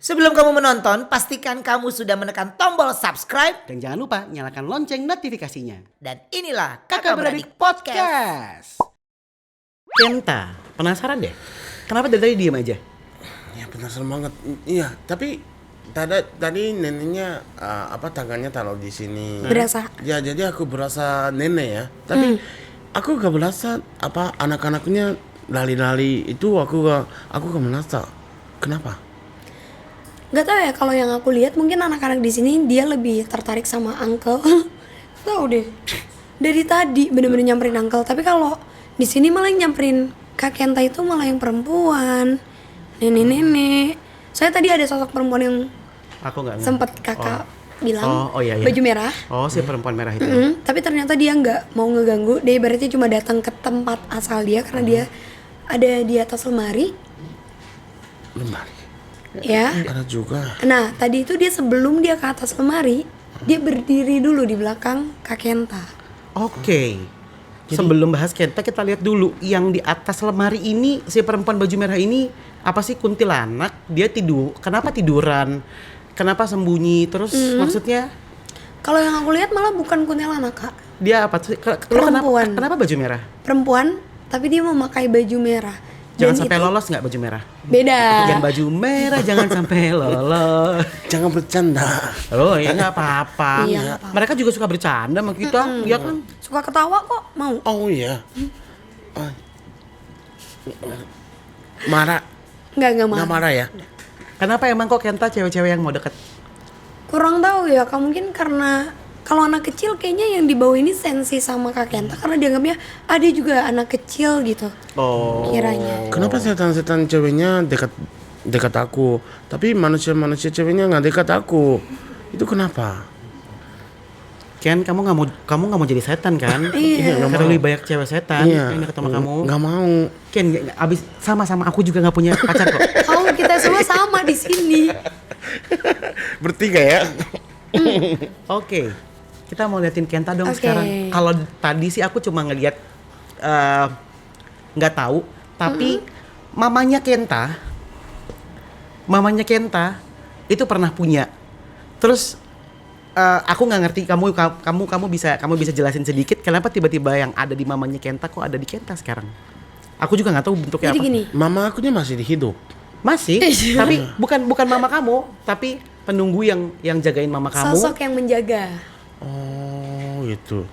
Sebelum kamu menonton, pastikan kamu sudah menekan tombol subscribe. Dan jangan lupa nyalakan lonceng notifikasinya. Dan inilah Kakak Beradik Podcast. Kenta, penasaran deh? Kenapa dari tadi diem aja? Ya penasaran banget. Iya, tapi tadi neneknya tangannya taruh di sini. Berasa. Ya, jadi aku berasa nenek ya. Tapi aku gak berasa anak-anaknya lali-lali itu aku gak merasa. Kenapa? Gak tau ya, kalau yang aku lihat mungkin anak-anak di sini dia lebih tertarik sama uncle. Tahu deh. Dari tadi bener-bener nyamperin uncle. Tapi kalau di sini malah yang nyamperin Kak Kenta itu malah yang perempuan, nenek-nenek. Saya tadi ada sosok perempuan yang Aku nggak. sempat kakak bilang iya. baju merah. Oh, si perempuan merah itu. Tapi ternyata dia nggak mau ngeganggu. Dia ibaratnya cuma datang ke tempat asal dia karena dia ada di atas lemari. Lemari. Ya. Ada juga. Nah, tadi itu dia sebelum dia ke atas lemari, dia berdiri dulu di belakang Kak Kenta. Oke. Sebelum bahas Kenta, kita lihat dulu yang di atas lemari ini, si perempuan baju merah ini apa sih, kuntilanak? Dia tidur. Kenapa tiduran? Kenapa sembunyi? Terus maksudnya Kalau yang aku lihat malah bukan kuntilanak, Kak. dia apa sih? Perempuan. Kenapa baju merah? Perempuan, tapi dia memakai baju merah. Jangan Dan sampai itu lolos nggak baju merah? beda. Yang baju merah jangan sampai lolos. Jangan bercanda. Oh ya nggak apa-apa. Iya, nggak apa-apa. Mereka juga suka bercanda sama kita, ya kan? Suka ketawa kok, mau. Oh iya. Marah. Nggak Nggak marah. marah ya? Kenapa emang kok Kenta cewek-cewek yang mau deket? Kurang tahu ya, Kak. Mungkin karena kalau anak kecil kayaknya yang dibawa ini sensi sama Kak Kenta karena dianggapnya dia juga anak kecil gitu. Oh. Kiranya. Kenapa setan-setan ceweknya dekat aku, tapi manusia ceweknya nggak dekat aku? Itu kenapa? Ken, kamu nggak mau jadi setan kan? Iya. Karena lebih banyak cewek setan yang ketemu kamu. Nggak mau. Ken, abis sama aku juga nggak punya pacar kok. Oh, kita semua sama di sini. Bertiga ya? Oke, kita mau liatin Kenta dong Oke. sekarang. Kalau tadi sih aku cuma ngeliat nggak tahu, tapi mamanya Kenta itu pernah punya. Terus aku nggak ngerti, kamu bisa jelasin sedikit kenapa tiba-tiba yang ada di mamanya Kenta kok ada di Kenta sekarang? Aku juga nggak tahu bentuknya Jadi apa. gini, Mama akunya masih hidup. Masih, tapi bukan mama kamu, tapi penunggu yang jagain mama kamu. sosok yang menjaga. Oh gitu.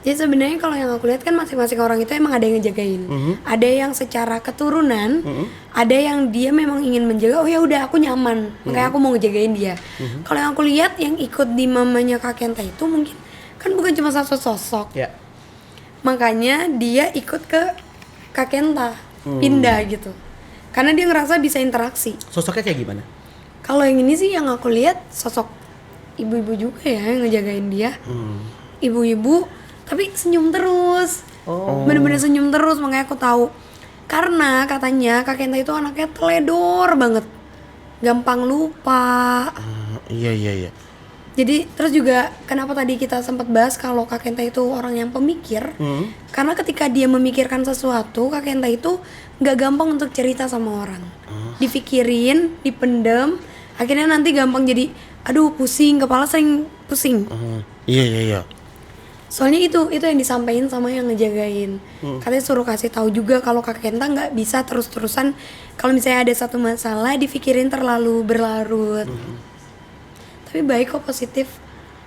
Jadi sebenarnya kalau yang aku lihat kan masing-masing orang itu emang ada yang ngejagain. Ada yang secara keturunan, ada yang dia memang ingin menjaga. Oh ya udah aku nyaman, makanya aku mau ngejagain dia. Kalau yang aku lihat yang ikut di mamanya Kak Kenta itu mungkin kan bukan cuma satu sosok. Ya. Makanya dia ikut ke Kak Kenta, pindah gitu. Karena dia ngerasa bisa interaksi. Sosoknya kayak gimana? Kalau yang ini sih yang aku lihat sosok ibu-ibu juga ya yang ngejagain dia. Ibu-ibu tapi senyum terus. Bener-bener senyum terus, makanya aku tahu. Karena katanya Kak Kenta itu anaknya teledor banget. Gampang lupa. Iya. Jadi terus juga kenapa tadi kita sempat bahas kalau Kak Kenta itu orang yang pemikir. Karena ketika dia memikirkan sesuatu, Kak Kenta itu nggak gampang untuk cerita sama orang. Dipikirin, dipendem, akhirnya nanti gampang jadi aduh pusing, kepala sering pusing. Iya. Soalnya itu yang disampaikan sama yang ngejagain. Katanya suruh kasih tahu juga kalau Kak Kenta nggak bisa terus-terusan kalau misalnya ada satu masalah dipikirin terlalu berlarut. Tapi baik kok, positif.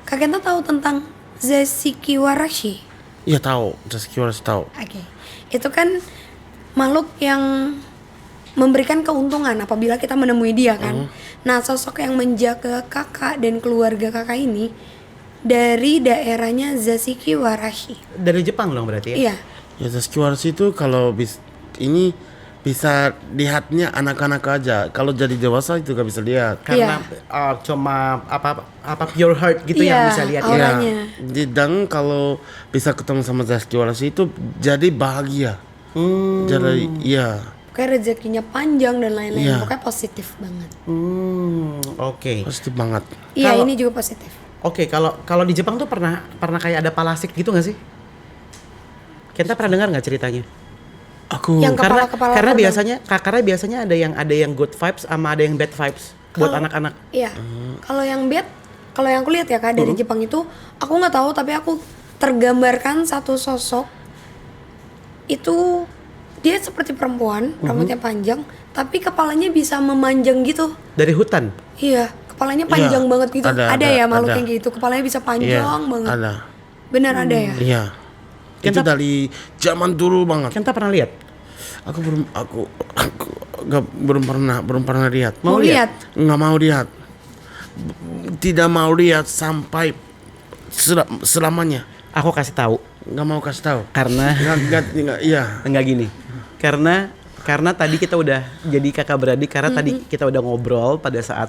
Kak Kenta tahu tentang Zashiki Warashi? Iya tahu. Zashiki Warashi tahu. Oke. Itu kan makhluk yang memberikan keuntungan apabila kita menemui dia kan. Nah, sosok yang menjaga kakak dan keluarga kakak ini dari daerahnya Zashiki Warashi. Dari Jepang dong berarti ya? Iya. Ya Zashiki Warashi itu kalau ini bisa lihatnya anak-anak aja. Kalau jadi dewasa itu gak bisa lihat. Karena cuma apa pure heart gitu yang bisa lihat ya. auranya. Dan kalau bisa ketemu sama Zashiki Warashi itu jadi bahagia. Jadi iya. Kayak rezekinya panjang dan lain-lain. Iya. Pokoknya positif banget. Oke. Positif banget. Iya, Kalau- ini juga positif. Oke, kalau di Jepang tuh pernah kayak ada palasik gitu nggak sih? Kita pernah dengar nggak ceritanya? Aku Yang Karena kepala-kepala karena terbang. biasanya ada yang good vibes sama ada yang bad vibes buat Kalau- anak-anak. Iya. Kalau yang bad, kalau yang aku lihat ya Kak dari Jepang itu, aku nggak tahu tapi aku tergambarkan satu sosok itu dia seperti perempuan, rambutnya panjang, tapi kepalanya bisa memanjang gitu. Dari hutan. Iya, kepalanya panjang Iya, banget gitu. ada, Ya makhluk ada. yang gitu, kepalanya bisa panjang Iya, banget. ada. Benar ada ya. Iya. Itu Kita- dari zaman dulu banget. Kenta pernah lihat? Aku belum pernah lihat. Mau lihat? Nggak mau lihat. Tidak mau lihat sampai selamanya. Aku kasih tahu Nggak mau kasih tahu. karena Nggak, iya. enggak gini. Karena tadi kita udah jadi kakak beradik karena tadi kita udah ngobrol pada saat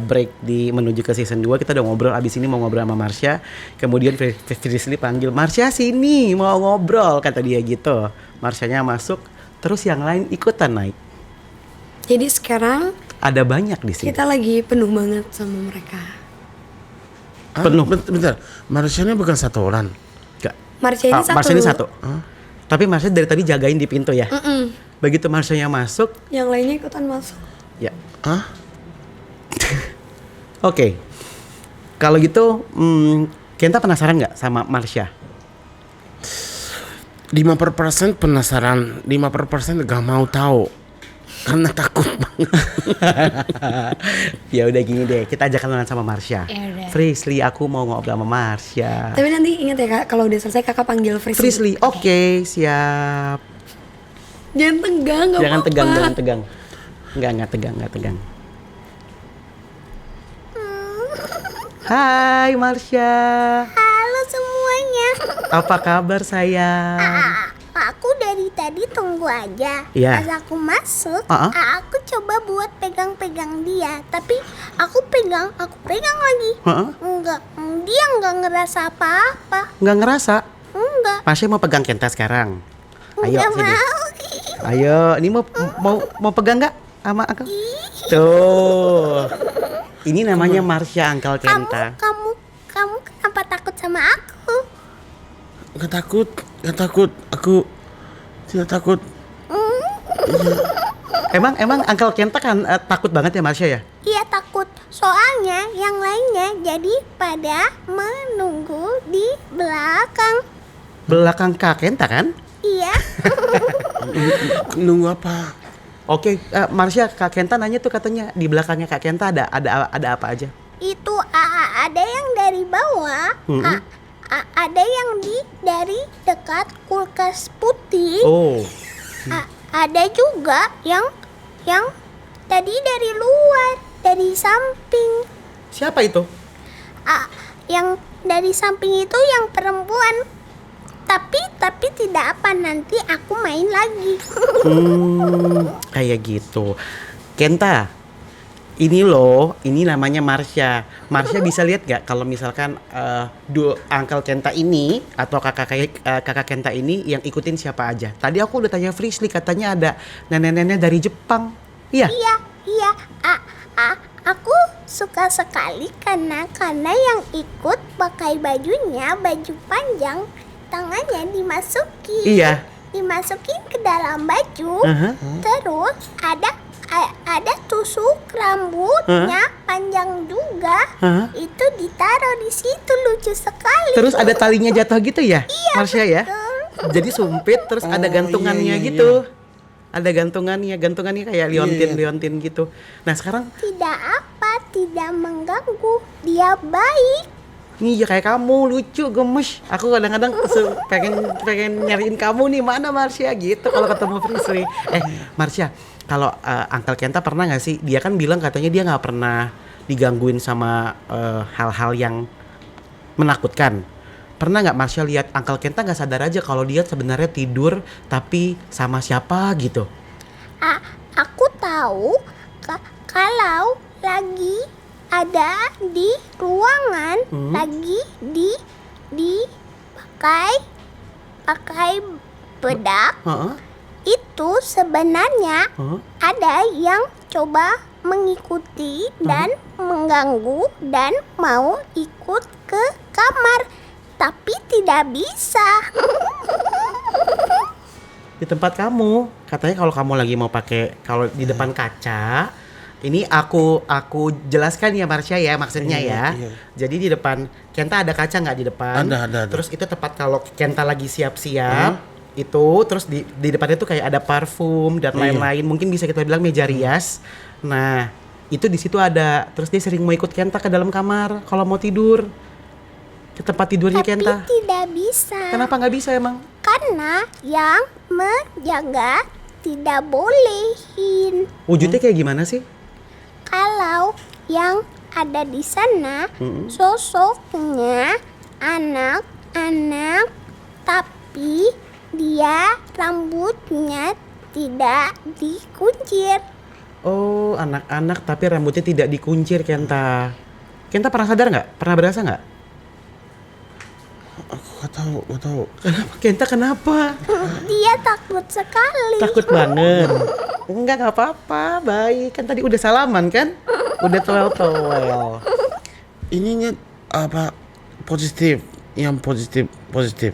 break di menuju ke season 2 kita udah ngobrol abis ini mau ngobrol sama Marsha. Kemudian Frisly panggil, "Marsha sini, mau ngobrol," kata dia gitu. Marshanya masuk, terus yang lain ikutan naik. Jadi sekarang Ada banyak di sini. kita lagi penuh banget sama mereka. Penuh. Bentar. Marsha ini bukan satu orang. Enggak. Marsha ini satu. Marsha ini satu. Tapi Marsha dari tadi jagain di pintu ya. Mm-mm. Begitu Marshanya masuk, Yang lainnya ikutan masuk. ya. Hah? Oke. Kalau gitu, Kenta penasaran nggak sama Marsha? 5% penasaran, 5% gak mau tahu. Karena takut banget. Ya udah gini deh, kita ajak kenalan sama Marsha. Ya udah. Frisly, aku mau ngobrol sama Marsha. Tapi nanti ingat ya Kak, kalau udah selesai Kakak panggil Frisly. Frisly, oke, siap. Jangan tegang, nggak Jangan apa-apa. tegang, jangan tegang. Enggak tegang. Hai Marsha, Halo semuanya. apa kabar sayang? Aku dari tadi tunggu aja. Iya. Pas aku masuk, Ah, aku coba buat pegang-pegang dia. Tapi aku pegang lagi. Heeh. Enggak, dia enggak ngerasa apa-apa. Nggak ngerasa? Enggak. Marsha mau pegang Kenta sekarang. Ayo Enggak sini. mau. Ayo, ini mau pegang nggak sama aku? Tuh. Ini namanya Marsha Uncle Kenta. Kamu kenapa takut sama aku? Gak takut. Aku tidak takut. Emang Uncle Kenta kan takut banget ya Marsha ya? Iya takut. Soalnya yang lainnya jadi pada menunggu di belakang. Belakang Kak Kenta kan? Iya. Nunggu apa? Oke, Marsha, Kak Kenta nanya tuh katanya di belakangnya Kak Kenta ada apa aja? Itu ada yang dari bawah, ada yang dari dekat kulkas putih, Oh, ada juga yang tadi dari luar, dari samping. siapa itu? Yang dari samping itu yang perempuan. Tapi tidak apa, nanti aku main lagi. Kayak gitu. Kenta, ini namanya Marsha. Marsha bisa lihat gak kalau misalkan Uncle Kenta ini atau kakak Kenta ini yang ikutin siapa aja? Tadi aku udah tanya Frisly, katanya ada nenek-nenek dari Jepang. Iya. Iya. Aku suka sekali karena yang ikut pakai bajunya baju panjang, tangannya dimasukin. Iya. Dimasukin ke dalam baju. Aha. Terus ada tusuk rambutnya panjang juga. Hah? Itu ditaruh di situ, lucu sekali. Terus ada talinya jatuh gitu ya, Marsha ya? Betul. Jadi sumpit terus ada gantungannya iya. gitu. Ada gantungannya kayak liontin gitu. Nah sekarang Tidak mengganggu. Dia baik. nih ya kayak kamu lucu gemes. Aku kadang-kadang pengen nyariin kamu nih, mana Marsha gitu kalau ketemu Frisly. Marsha, kalau Uncle Kenta pernah nggak sih? Dia kan bilang katanya dia nggak pernah digangguin sama hal-hal yang menakutkan. Pernah nggak Marsha lihat Uncle Kenta nggak sadar aja kalau dia sebenarnya tidur tapi sama siapa gitu? Aku tahu kalau lagi ada di ruangan, lagi di pakai bedak, Heeh. itu sebenarnya Heeh. ada yang coba mengikuti dan mengganggu dan mau ikut ke kamar, tapi tidak bisa. Di tempat kamu. Katanya kalau kamu lagi mau pakai, kalau di depan kaca, ini aku jelaskan ya Marsha ya maksudnya ya. Iya. Jadi di depan Kenta ada kaca nggak di depan? Ada. Terus itu tepat kalau Kenta lagi siap-siap itu, terus di depannya tuh kayak ada parfum dan lain-lain. Mungkin bisa kita bilang meja rias. Nah itu di situ ada. Terus dia sering mau ikut Kenta ke dalam kamar kalau mau tidur. Ke tempat tidurnya Tapi Kenta. tidak bisa. Kenapa nggak bisa emang? Karena yang menjaga tidak bolehin. Wujudnya kayak gimana sih? Kalau yang ada di sana sosoknya anak-anak, tapi dia rambutnya tidak dikuncir. Oh, anak-anak tapi rambutnya tidak dikuncir, Kenta. Kenta pernah sadar nggak? Pernah berasa nggak? Aku nggak tahu. Kenapa? Kenta kenapa? Dia takut sekali. Takut banget. Nggak apa-apa, baik. Kan tadi udah salaman kan? Udah towel. Ininya apa positif? Yang positif.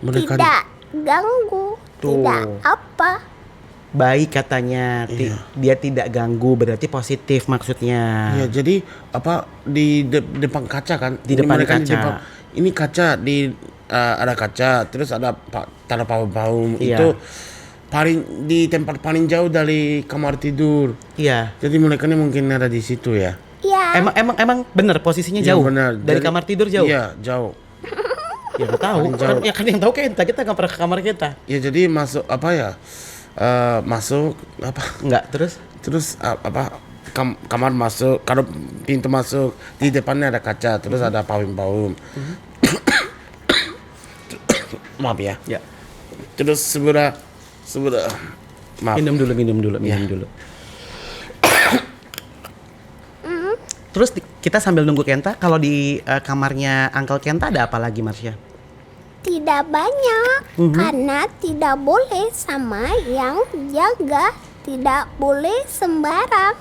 Mereka Tidak ganggu, Tuh. tidak apa. Baik katanya. Dia tidak ganggu, berarti positif maksudnya. Ya, jadi apa di depan kaca kan? Di depan Mereka kaca. Ini kaca ada kaca, terus ada tanda paum Iya. itu paling di tempat paling jauh dari kamar tidur. Iya. Jadi mereka ini mungkin ada di situ ya. Ya, Emang bener posisinya Iya, jauh. benar. Dari Jadi- kamar tidur jauh. Iya, jauh. Ya nggak tahu. Paling jauh. Kan yang tahu Kenta. Kita nggak pernah ke kamar kita. Ya jadi masuk apa ya? Masuk apa? Nggak terus. Terus kamar masuk, kalau pintu masuk di depannya ada kaca, terus ada paum. Maaf ya. Ya. Terus sebelah maaf. Minum dulu. Terus kita sambil nunggu Kenta, kalau di kamarnya Uncle Kenta ada apa lagi, Marsha? tidak banyak karena tidak boleh sama yang jaga, tidak boleh sembarang.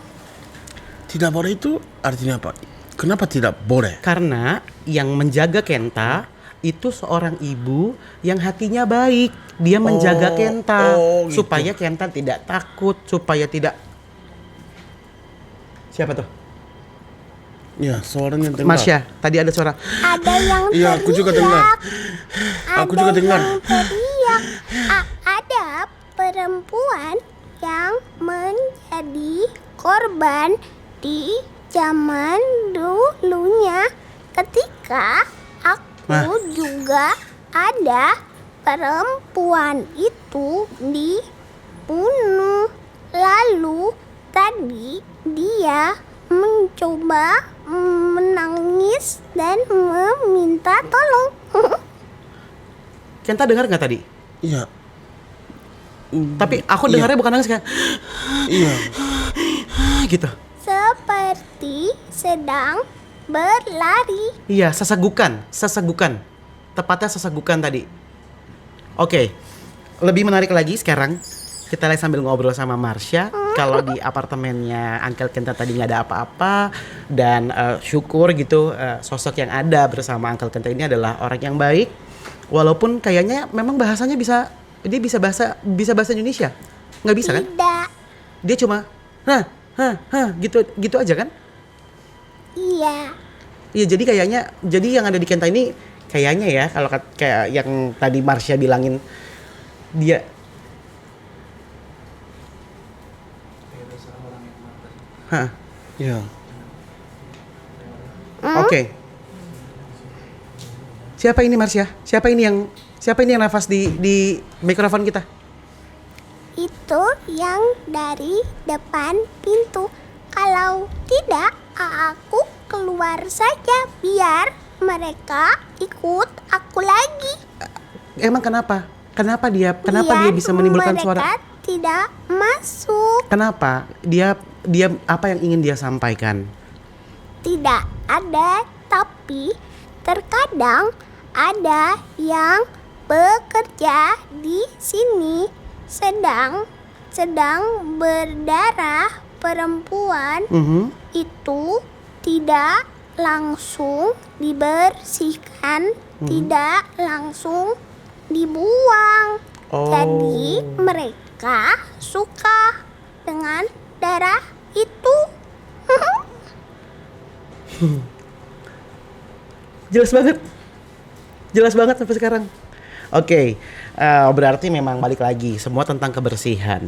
Tidak boleh itu artinya apa? Kenapa tidak boleh? Karena yang menjaga Kenta itu seorang ibu yang hatinya baik. Dia menjaga Kenta gitu. supaya Kenta tidak takut, supaya tidak. Siapa tuh? Ya, suaranya dengar. Marsha, tadi ada suara. Ada yang Iya, aku juga dengar. Aku juga dengar. Yang teriak. Ada perempuan yang menjadi korban di zaman dulunya ketika aku juga ada perempuan itu dibunuh. Lalu tadi dia mencoba menangis dan meminta tolong. Kenta dengar nggak tadi? Iya. Tapi aku dengarnya bukan nangis kan? Iya. Gitu. Seperti sedang berlari. Iya, sesegukan. Tepatnya sesegukan tadi. Oke. Lebih menarik lagi sekarang kita lihat sambil ngobrol sama Marsha. Kalau di apartemennya Uncle Kenta tadi nggak ada apa-apa dan syukur gitu sosok yang ada bersama Uncle Kenta ini adalah orang yang baik. Walaupun kayaknya memang bahasanya dia bisa bahasa Indonesia. Nggak bisa kan? Tidak. Dia cuma gitu aja kan? Iya. Iya, jadi yang ada di Kenta ini kayaknya ya kalau kayak yang tadi Marsha bilangin dia Iya. Oke. Siapa ini Marsha? Siapa ini yang nafas di mikrofon kita? Itu yang dari depan pintu. Kalau tidak, aku keluar saja biar mereka ikut aku lagi. Emang kenapa? Kenapa dia Biar bisa menimbulkan suara? mereka tidak masuk. Kenapa? Dia apa yang ingin dia sampaikan? Tidak ada, tapi terkadang ada yang bekerja di sini sedang berdarah. Perempuan itu tidak langsung dibersihkan, tidak langsung dibuang. Oh. Jadi mereka suka dengan darah itu. Jelas banget sampai sekarang. Oke, berarti memang balik lagi semua tentang kebersihan.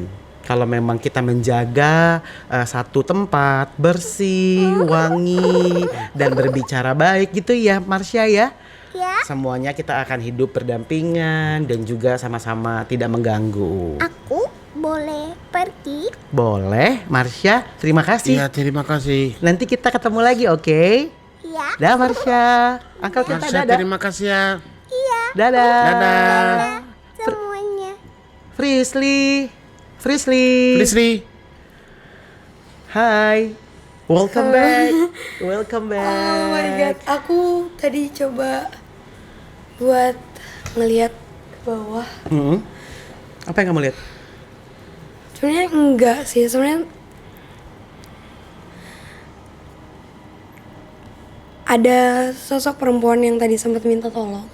Kalau memang kita menjaga satu tempat bersih, wangi, dan berbicara baik gitu ya, Marsha ya. Ya, Semuanya kita akan hidup berdampingan dan juga sama-sama tidak mengganggu. aku boleh pergi. Boleh, Marsha. Terima kasih. Iya, terima kasih. Nanti kita ketemu lagi, oke? Ya, Dah, Marsha. Angkel kita Marsha, dadah. terima kasih ya. Dadah. Dadah. semuanya. Frisly. Frisly. Frisly. Hai. Welcome back. Welcome back. Oh my god, aku tadi coba buat ngelihat ke bawah. Apa yang kamu lihat? Sebenarnya enggak sih, sebenarnya ada sosok perempuan yang tadi sempat minta tolong.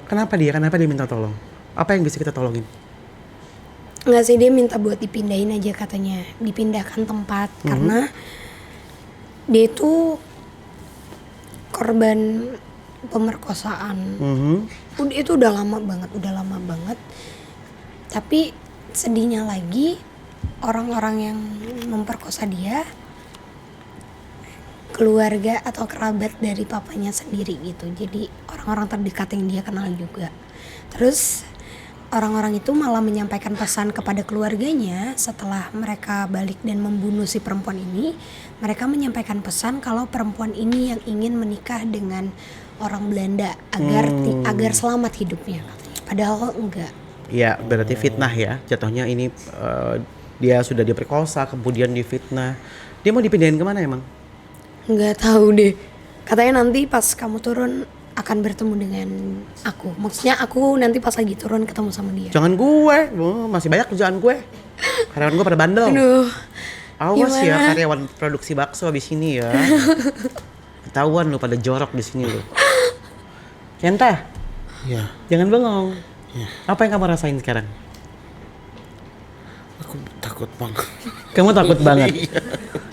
Kenapa dia? Kenapa dia minta tolong? Apa yang bisa kita tolongin? Enggak sih, dia minta buat dipindahin aja katanya, dipindahkan tempat karena dia itu korban pemerkosaan. Itu udah lama banget. Tapi sedihnya lagi orang-orang yang memperkosa dia keluarga atau kerabat dari papanya sendiri gitu. Jadi orang-orang terdekat yang dia kenal juga. Terus orang-orang itu malah menyampaikan pesan kepada keluarganya setelah mereka balik dan membunuh si perempuan ini. Mereka menyampaikan pesan kalau perempuan ini yang ingin menikah dengan orang Belanda agar selamat hidupnya katanya. Padahal enggak. Ya, berarti fitnah ya. Jatuhnya ini dia sudah diperkosa, kemudian difitnah. Dia mau dipindahin kemana emang? Nggak tahu deh. Katanya nanti pas kamu turun akan bertemu dengan aku. Maksudnya aku nanti pas lagi turun ketemu sama dia. Jangan gue. Masih banyak kerjaan gue. Karyawan gue pada bandel. Aduh. Awas ya gimana? karyawan produksi bakso abis ini ya. Ketahuan lu pada jorok di sini lu. Kenta, Ya, jangan bengong. Apa yang kamu rasain sekarang? aku takut banget. Kamu takut banget.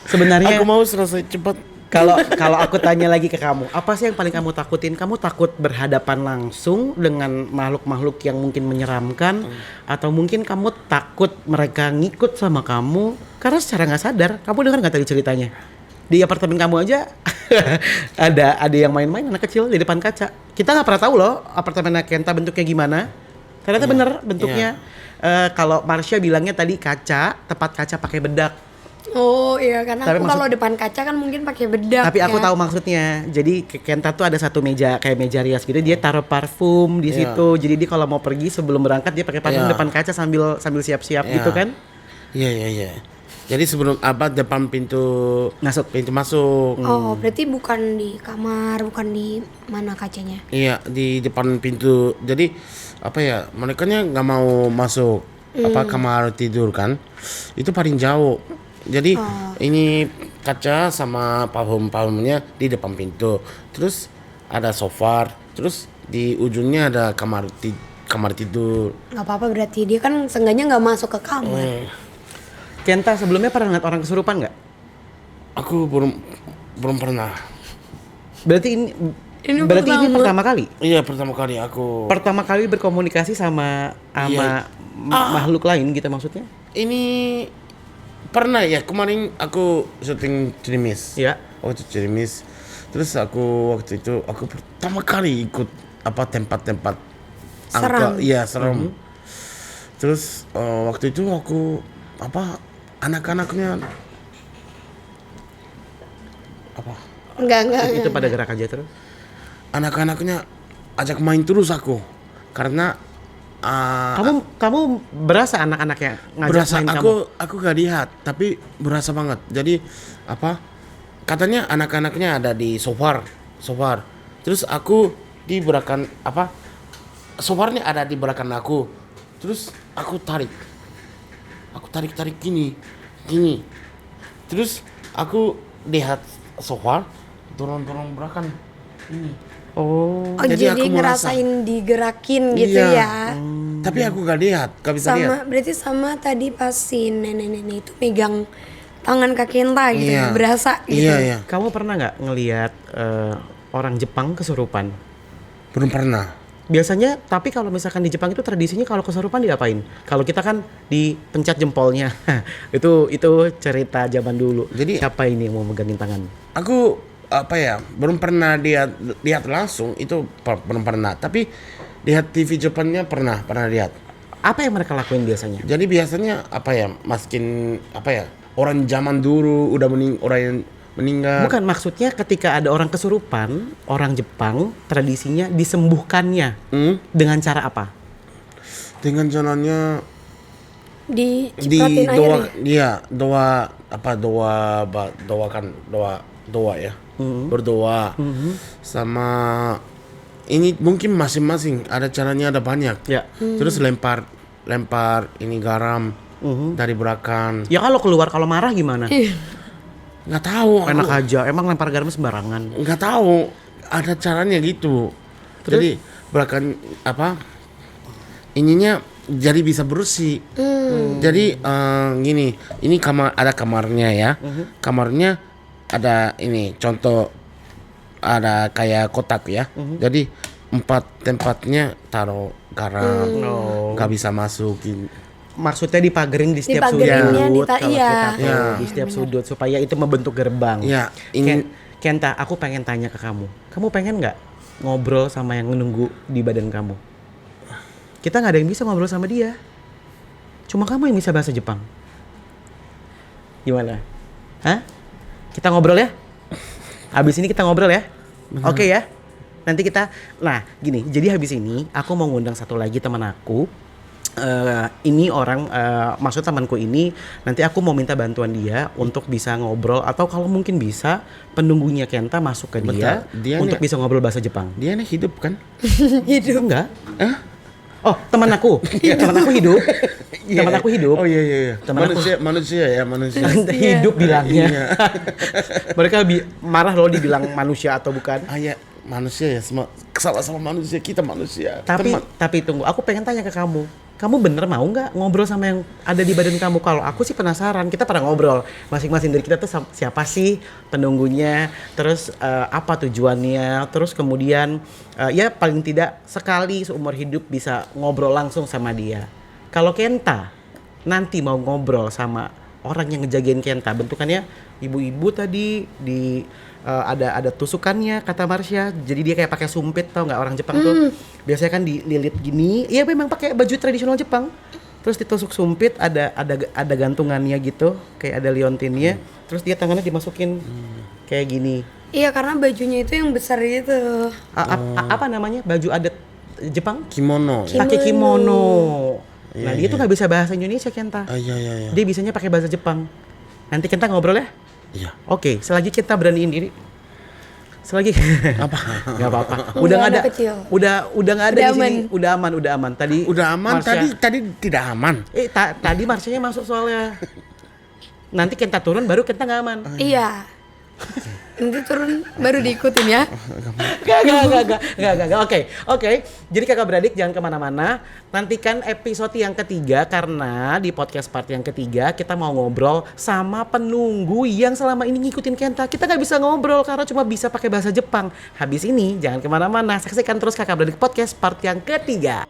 Sebenarnya Aku mau selesai cepat. kalau aku tanya lagi ke kamu, apa sih yang paling kamu takutin? Kamu takut berhadapan langsung dengan makhluk-makhluk yang mungkin menyeramkan, atau mungkin kamu takut mereka ngikut sama kamu karena secara nggak sadar? Kamu dengar nggak tadi ceritanya? Di apartemen kamu aja ada yang main-main anak kecil di depan kaca. Kita nggak pernah tahu loh apartemen Kenta bentuknya gimana. Ternyata bener bentuknya. Kalau Marsha bilangnya tadi kaca, tempat kaca pakai bedak. Oh iya, karena Tapi aku kalau depan kaca kan mungkin pakai bedak. Tapi aku ya. tahu maksudnya. Jadi Kenta tuh ada satu meja kayak meja rias gitu. Dia taruh parfum di Iya. situ. Jadi dia kalau mau pergi sebelum berangkat dia pakai parfum Iya. depan kaca sambil siap-siap Iya. gitu kan? Iya. Jadi sebelum depan pintu Masuk. masuk. Oh, berarti bukan di kamar, bukan di mana kacanya. Iya, di depan pintu. Jadi apa ya? Mereka nggak mau masuk kamar tidur kan? Itu paling jauh. Jadi ini kaca sama parfumnya di depan pintu. Terus ada sofa. Terus di ujungnya ada kamar tidur. Nggak apa-apa, berarti dia kan seenggaknya nggak masuk ke kamar. Kenta sebelumnya pernah ngeliat orang kesurupan nggak? Aku belum pernah. Berarti Ini pertama kali? Iya, pertama kali aku. Pertama kali berkomunikasi sama Iya. makhluk lain gitu maksudnya? Ini pernah ya, kemarin aku syuting Cirimis. Iya. Waktu Cirimis. Terus waktu itu aku pertama kali ikut tempat-tempat Seram. Iya, serem. Terus waktu itu aku anak-anaknya Enggak. Itu pada gerak aja terus. Anak-anaknya ajak main terus aku. Karena Kamu berasa anak-anaknya ngajak berasa main kamu? aku gak lihat, tapi berasa banget. Jadi katanya anak-anaknya ada di sofa. Terus aku di belakang sofarnya ada di belakang aku. Terus aku tarik gini. Terus aku lihat sofa turun belakang ini. Oh. Oh Jadi jadi, aku merasa- ngerasain digerakin gitu Iya. ya. Tapi aku gak lihat, gak bisa lihat. Sama berarti sama tadi pas si nenek-nenek itu megang tangan Kak Kenta gitu Iya. ya, berasa gitu. Iya, iya. Kamu pernah nggak ngelihat orang Jepang kesurupan? Belum pernah. Biasanya, tapi kalau misalkan di Jepang itu tradisinya kalau kesurupan diapain? Kalau kita kan dipencet jempolnya. itu cerita zaman dulu. Jadi- siapa ini yang mau megangin tangan? Aku belum pernah lihat langsung itu belum pernah. Tapi lihat TV Jepangnya pernah lihat. Apa yang mereka lakuin biasanya? Jadi biasanya masukin orang zaman dulu udah orang yang meninggal. Bukan, maksudnya ketika ada orang kesurupan, orang Jepang tradisinya disembuhkannya dengan cara apa? Dengan jalannya di Dicipratin air doa, ya? iya doa ya, berdoa sama ini mungkin masing-masing ada caranya, ada banyak. Ya. Terus lempar ini garam dari belakang. Ya kalau marah gimana? Nggak tahu. Enak aja, emang lempar garam sembarangan. Nggak tahu, ada caranya gitu. Jadi belakang ininya jadi bisa bersih. Jadi gini, ini ada kamarnya ya. Kamarnya ada ini contoh, ada kayak kotak ya. Jadi 4 tempatnya taruh garam, nggak bisa masukin. Maksudnya dipagerin di setiap Dipagerinnya sudut, kalau iya. kita tahu, Iya. di setiap sudut supaya itu membentuk gerbang. Ya, ini Kenta, aku pengen tanya ke kamu. Kamu pengen nggak ngobrol sama yang menunggu di badan kamu? Kita nggak ada yang bisa ngobrol sama dia. Cuma kamu yang bisa bahasa Jepang. Gimana? Hah? Kita ngobrol ya? Habis ini kita ngobrol ya? Oke ya? Nanti kita, gini, jadi habis ini aku mau ngundang satu lagi teman aku. Ini orang, maksud temanku ini, nanti aku mau minta bantuan dia untuk bisa ngobrol, atau kalau mungkin bisa penunggunya Kenta masuk ke dia, Bentar, dia untuk nih- bisa ngobrol bahasa Jepang. dia nih hidup kan? Hidup enggak? Hah? Oh, teman aku. Teman aku hidup. Teman aku hidup. Oh iya. Teman aku- Manusia. Hidup bilangnya. Iya. Mereka marah loh dibilang manusia atau bukan. Ya manusia ya, sama manusia, kita manusia. Tapi Teman. tapi tunggu, aku pengen tanya ke kamu. Kamu bener mau nggak ngobrol sama yang ada di badan kamu? Kalau aku sih penasaran. Kita pernah ngobrol. Masing-masing dari kita tuh siapa sih penunggunya? Terus apa tujuannya? Terus kemudian ya paling tidak sekali seumur hidup bisa ngobrol langsung sama dia. Kalau Kenta nanti mau ngobrol sama orang yang ngejagain Kenta, bentukannya ibu-ibu tadi di ada tusukannya kata Marsha, jadi dia kayak pakai sumpit, tau nggak orang Jepang tuh biasanya kan dililit gini, ya memang pakai baju tradisional Jepang, terus ditusuk sumpit, ada gantungannya gitu kayak ada liontinnya, terus dia tangannya dimasukin kayak gini. Iya karena bajunya itu yang besar gitu. Apa namanya, baju adat Jepang, Kimono. Ya? pakai kimono. Nah Iya, dia tuh nggak bisa bahasa Indonesia Kenta, Iya. dia bisanya pakai bahasa Jepang. Nanti Kenta ngobrol ya. Iya. Oke, selagi kita beraniin diri. Selagi Apa? Nggak apa-apa. Udah Udah nggak ada. anak kecil. Udah nggak ada Udah di sini. Udah aman. Tadi Udah aman, Marsha- tadi tidak aman. tadi Marshanya masuk soalnya. Nanti Kenta turun baru Kenta nggak aman. Iya. Nanti turun baru diikutin ya. Gak. Oke. Jadi kakak beradik jangan kemana-mana. Nantikan episode yang ketiga, karena di podcast part yang ketiga kita mau ngobrol sama penunggu yang selama ini ngikutin Kenta. Kita nggak bisa ngobrol karena cuma bisa pakai bahasa Jepang. Habis ini jangan kemana-mana. Saksikan terus kakak beradik podcast part yang ketiga.